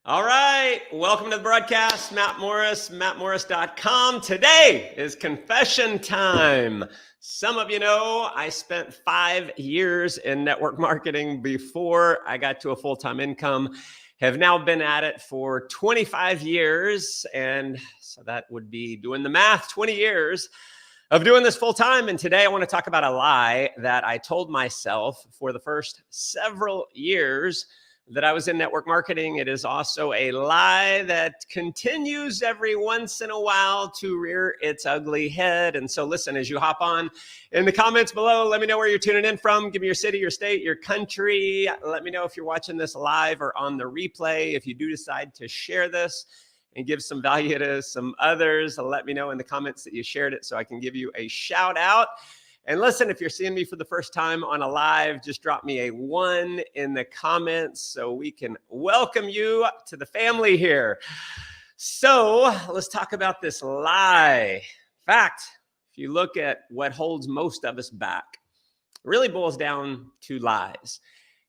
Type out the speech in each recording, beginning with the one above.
All right, welcome to the broadcast. Matt Morris, mattmorris.com. Today is confession time. Some of you know I spent 5 years in network marketing before I got to a full-time income. Have now been at it for 25 years, and so that would be doing the math, 20 years of doing this full-time. And today I want to talk about a lie that I told myself for the first several years that I was in network marketing. It is also a lie that continues every once in a while to rear its ugly head. And so listen, as you hop on in the comments below, let me know where you're tuning in from. Give me your city, your state, your country. Let me know if you're watching this live or on the replay. If you do decide to share this and give some value to some others, let me know in the comments that you shared it so I can give you a shout out. And listen, if you're seeing me for the first time on a live, just drop me a 1 in the comments so we can welcome you to the family here. So let's talk about this lie. In fact, if you look at what holds most of us back, it really boils down to lies.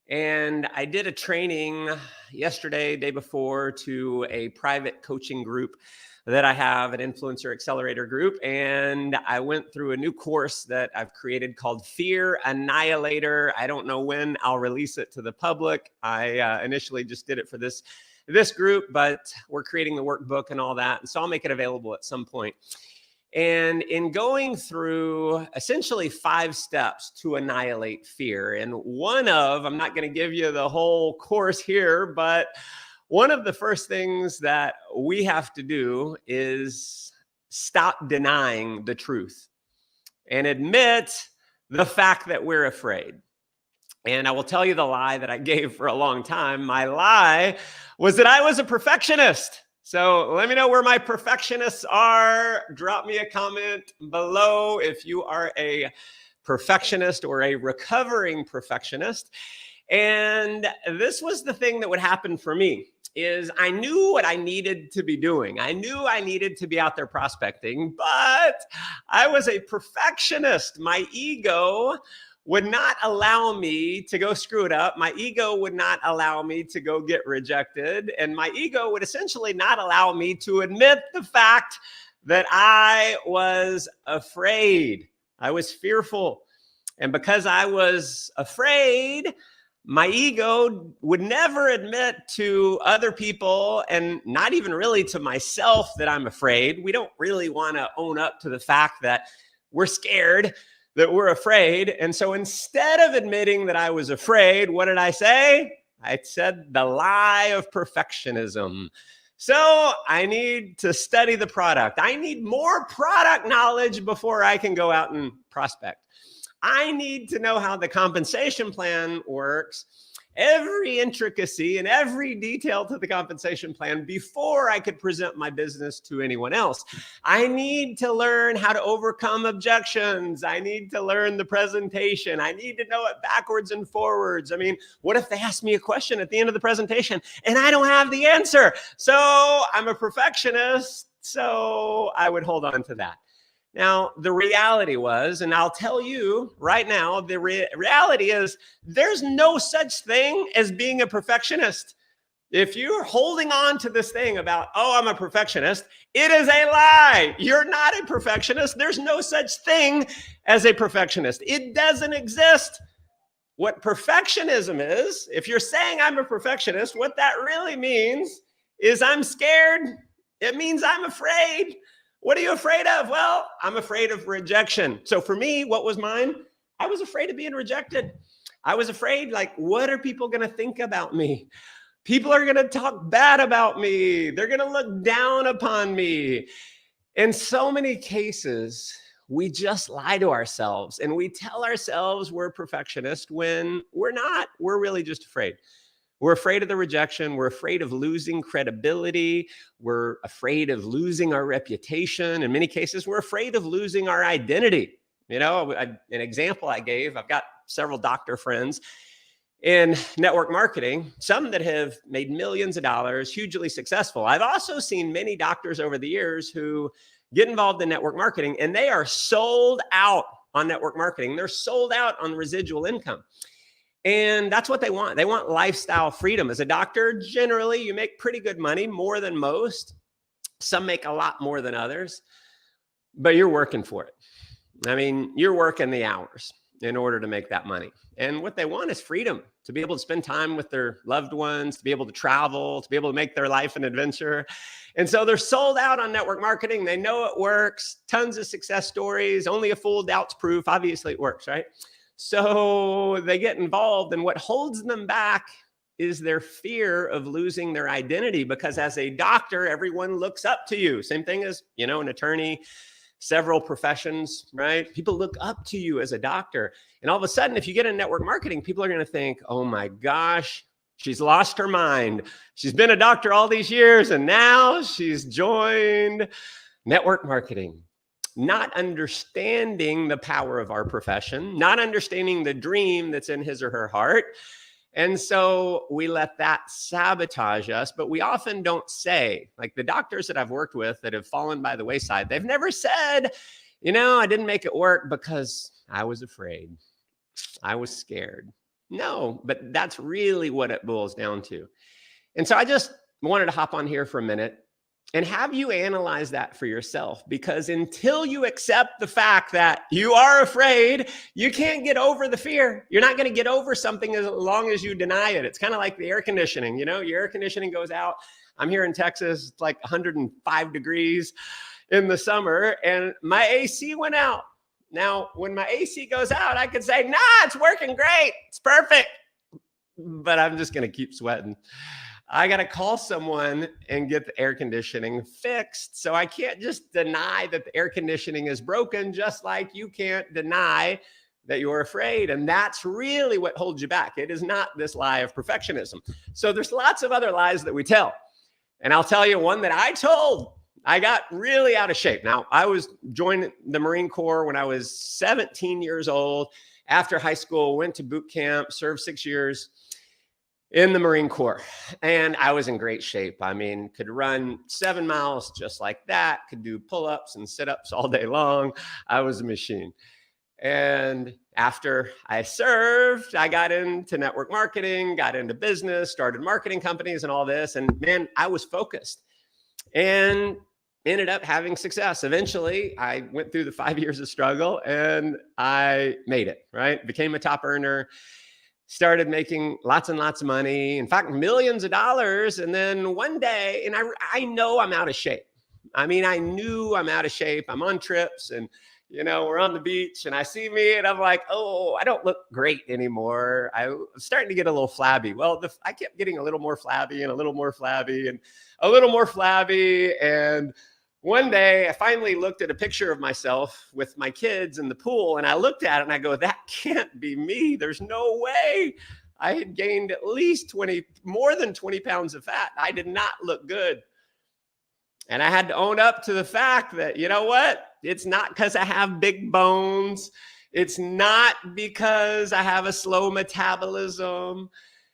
And I did a training yesterday, day before, to a private coaching group that I have, an influencer accelerator group. And I went through a new course that I've created called Fear Annihilator. I don't know when I'll release it to the public. I initially just did it for this group, but we're creating the workbook and all that. And so I'll make it available at some point. And in going through essentially 5 steps to annihilate fear, and I'm not going to give you the whole course here, but one of the first things that we have to do is stop denying the truth and admit the fact that we're afraid. And I will tell you the lie that I gave for a long time. My lie was that I was a perfectionist. So let me know where my perfectionists are. Drop me a comment below if you are a perfectionist or a recovering perfectionist. And this was the thing that would happen for me. Is I knew what I needed to be doing. I knew I needed to be out there prospecting, but I was a perfectionist. My ego would not allow me to go screw it up. My ego would not allow me to go get rejected. And my ego would essentially not allow me to admit the fact that I was afraid. I was fearful. And because I was afraid, my ego would never admit to other people, and not even really to myself, that I'm afraid. We don't really want to own up to the fact that we're scared, that we're afraid. And so instead of admitting that I was afraid, what did I say? I said the lie of perfectionism. So I need to study the product. I need more product knowledge before I can go out and prospect. I need to know how the compensation plan works, every intricacy and every detail to the compensation plan before I could present my business to anyone else. I need to learn how to overcome objections. I need to learn the presentation. I need to know it backwards and forwards. I mean, what if they ask me a question at the end of the presentation and I don't have the answer? So I'm a perfectionist, so I would hold on to that. Now, the reality was, and I'll tell you right now, the reality is there's no such thing as being a perfectionist. If you're holding on to this thing about, oh, I'm a perfectionist, it is a lie. You're not a perfectionist. There's no such thing as a perfectionist. It doesn't exist. What perfectionism is, if you're saying I'm a perfectionist, what that really means is I'm scared. It means I'm afraid. What are you afraid of? Well, I'm afraid of rejection. So for me, what was mine? I was afraid of being rejected. I was afraid, like, what are people going to think about me? People are going to talk bad about me. They're going to look down upon me. In so many cases, we just lie to ourselves and we tell ourselves we're perfectionists when we're not. We're really just afraid. We're afraid of the rejection. We're afraid of losing credibility. We're afraid of losing our reputation. In many cases, we're afraid of losing our identity. You know, an example I gave, I've got several doctor friends in network marketing, some that have made millions of dollars, hugely successful. I've also seen many doctors over the years who get involved in network marketing and they are sold out on network marketing. They're sold out on residual income. And that's what they want. They want lifestyle freedom. As a doctor, generally, you make pretty good money, more than most. Some make a lot more than others, but you're working for it. I mean, you're working the hours in order to make that money. And what they want is freedom, to be able to spend time with their loved ones, to be able to travel, to be able to make their life an adventure. And so they're sold out on network marketing. They know it works, tons of success stories, only a fool doubts proof. Obviously it works, right? So they get involved, and what holds them back is their fear of losing their identity, because as a doctor, everyone looks up to you. Same thing as, an attorney, several professions, right? People look up to you as a doctor. And all of a sudden, if you get in network marketing, people are going to think, oh my gosh, she's lost her mind. She's been a doctor all these years, and now she's joined network marketing. Not understanding the power of our profession, not understanding the dream that's in his or her heart. And so we let that sabotage us, but we often don't say, like the doctors that I've worked with that have fallen by the wayside, they've never said, I didn't make it work because I was afraid. I was scared. No, but that's really what it boils down to. And so I just wanted to hop on here for a minute and have you analyze that for yourself, because until you accept the fact that you are afraid, you can't get over the fear. You're not going to get over something as long as you deny it. It's kind of like the air conditioning. Your air conditioning goes out. I'm here in Texas. It's like 105 degrees in the summer, and my AC went out. Now, when my AC goes out, I could say, nah, it's working great. It's perfect. But I'm just going to keep sweating. I got to call someone and get the air conditioning fixed. So I can't just deny that the air conditioning is broken, just like you can't deny that you're afraid. And that's really what holds you back. It is not this lie of perfectionism. So there's lots of other lies that we tell. And I'll tell you one that I told. I got really out of shape. Now, I joined the Marine Corps when I was 17 years old. After high school, went to boot camp, served 6 years in the Marine Corps. And I was in great shape. I mean, could run 7 miles just like that, could do pull-ups and sit-ups all day long. I was a machine. And after I served, I got into network marketing, got into business, started marketing companies and all this. And man, I was focused and ended up having success. Eventually, I went through the 5 years of struggle and I made it, right? Became a top earner. Started making lots and lots of money, in fact, millions of dollars. And then one day, and I know I'm out of shape. I mean, I knew I'm out of shape. I'm on trips and, we're on the beach and I see me and I'm like, oh, I don't look great anymore. I'm starting to get a little flabby. Well, I kept getting a little more flabby and a little more flabby and a little more flabby. And one day I finally looked at a picture of myself with my kids in the pool, and I looked at it and I go, that can't be me. There's no way. I had gained at least more than 20 pounds of fat. I did not look good. And I had to own up to the fact that, you know what? It's not because I have big bones. It's not because I have a slow metabolism.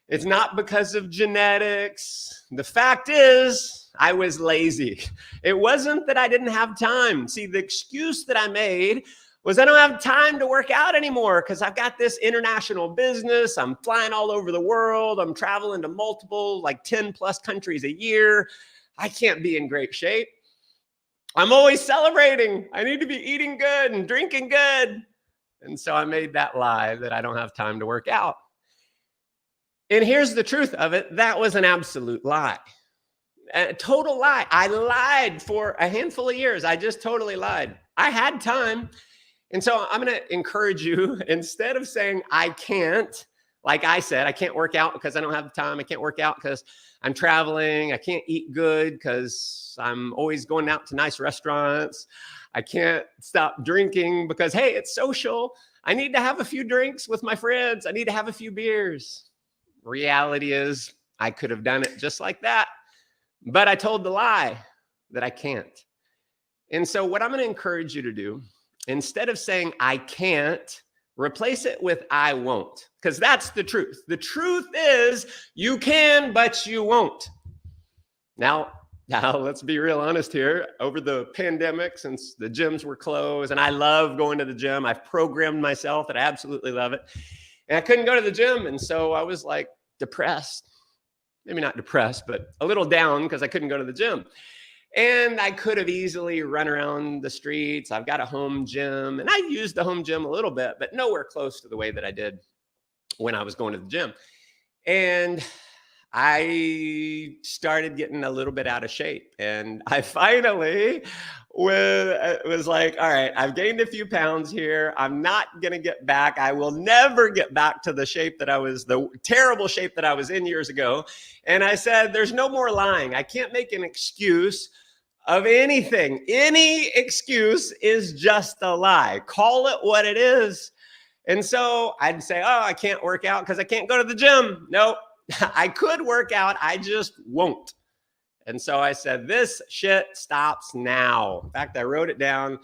It's not because of genetics. The fact is, I was lazy. It wasn't that I didn't have time. See, the excuse that I made was I don't have time to work out anymore because I've got this international business. I'm flying all over the world. I'm traveling to multiple, like 10 plus countries a year. I can't be in great shape. I'm always celebrating. I need to be eating good and drinking good. And so I made that lie that I don't have time to work out. And here's the truth of it. That was an absolute lie. A total lie. I lied for a handful of years. I just totally lied. I had time. And so I'm going to encourage you, instead of saying I can't, like I said, I can't work out because I don't have time. I can't work out because I'm traveling. I can't eat good because I'm always going out to nice restaurants. I can't stop drinking because, hey, it's social. I need to have a few drinks with my friends. I need to have a few beers. Reality is, I could have done it just like that. But I told the lie that I can't. And so what I'm going to encourage you to do, instead of saying I can't, replace it with I won't, because that's the truth. The truth is you can, but you won't. Now let's be real honest here. Over the pandemic, since the gyms were closed, and I love going to the gym, I've programmed myself that I absolutely love it. And I couldn't go to the gym. And so I was like depressed, maybe not depressed, but a little down because I couldn't go to the gym. And I could have easily run around the streets. I've got a home gym, and I used the home gym a little bit, but nowhere close to the way that I did when I was going to the gym. And I started getting a little bit out of shape. And I finally was like, all right, I've gained a few pounds here. I'm not going to get back. I will never get back to the shape that I was, the terrible shape that I was in years ago. And I said, there's no more lying. I can't make an excuse of anything. Any excuse is just a lie. Call it what it is. And so I'd say, oh, I can't work out because I can't go to the gym. Nope. I could work out. I just won't. And so I said, this shit stops now. In fact, I wrote it down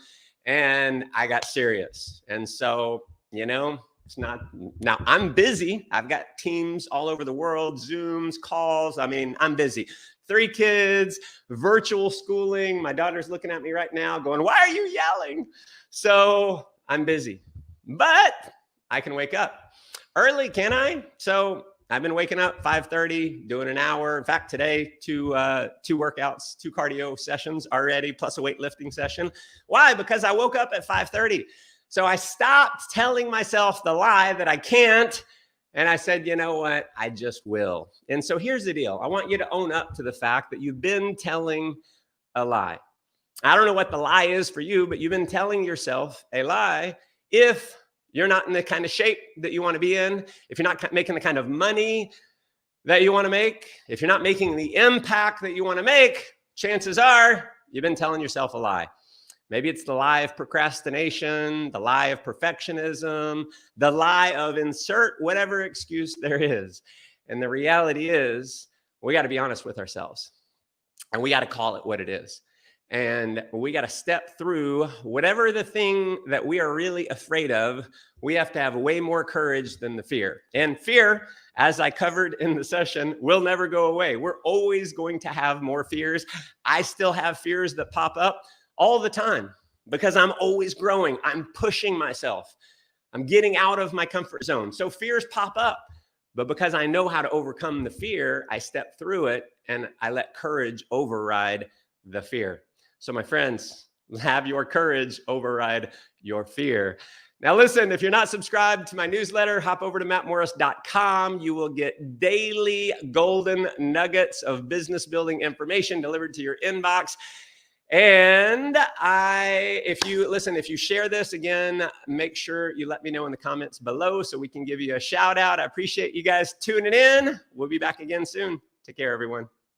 and I got serious. And so, it's not, now I'm busy. I've got teams all over the world, Zooms, calls. I mean, I'm busy. 3 kids, virtual schooling. My daughter's looking at me right now going, why are you yelling? So I'm busy, but I can wake up early, can I? So I've been waking up 5:30, doing an hour. In fact, today, two workouts, 2 cardio sessions already, plus a weightlifting session. Why? Because I woke up at 5:30. So I stopped telling myself the lie that I can't. And I said, you know what? I just will. And so here's the deal. I want you to own up to the fact that you've been telling a lie. I don't know what the lie is for you, but you've been telling yourself a lie. If you're not in the kind of shape that you want to be in, if you're not making the kind of money that you want to make, if you're not making the impact that you want to make, chances are you've been telling yourself a lie. Maybe it's the lie of procrastination, the lie of perfectionism, the lie of insert whatever excuse there is. And the reality is, we got to be honest with ourselves and we got to call it what it is. And we got to step through whatever the thing that we are really afraid of. We have to have way more courage than the fear. And fear, as I covered in the session, will never go away. We're always going to have more fears. I still have fears that pop up all the time because I'm always growing. I'm pushing myself. I'm getting out of my comfort zone. So fears pop up. But because I know how to overcome the fear, I step through it and I let courage override the fear. So my friends, have your courage override your fear. Now listen, if you're not subscribed to my newsletter, hop over to mattmorris.com. You will get daily golden nuggets of business building information delivered to your inbox. And if you share this again, make sure you let me know in the comments below so we can give you a shout out. I appreciate you guys tuning in. We'll be back again soon. Take care, everyone.